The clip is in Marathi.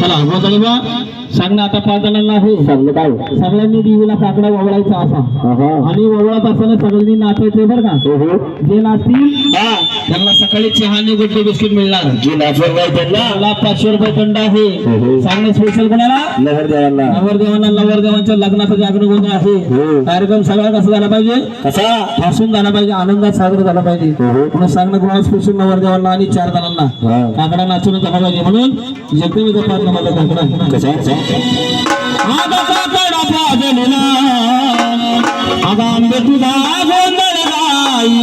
चला बघा बा सांगणं आता 5 जणांना आहे. सांगलं काय सगळ्यांनी देवीला काकडा वळायचा असा आणि वळत असताना सगळ्यांनी नाचायचे बरं का. जे नाचतील त्यांना सकाळी चहाने गोटले बिस्किट मिळणार. जे नाचवर नाही त्यांना 500 रुपये दंड आहे. सांगणं स्पेशल कोणाला नवरदेवांना नवरदेवांना नवरदेवांच्या लग्नाचं जागरण होणं आहे. कार्यक्रम सगळा कसा झाला पाहिजे कसा हसून झाला पाहिजे आनंदात साजरा झाला पाहिजे. म्हणून सांगणं कोणाला स्पेशल नवरदेवांना आणि 4 जणांना काकडा नाचून झाला पाहिजे. म्हणून एकदम इथं 5 नंबरचा काकडा कसा आगा काकडा पाजलेला आगा आंबे तुझा गोंधळ गाई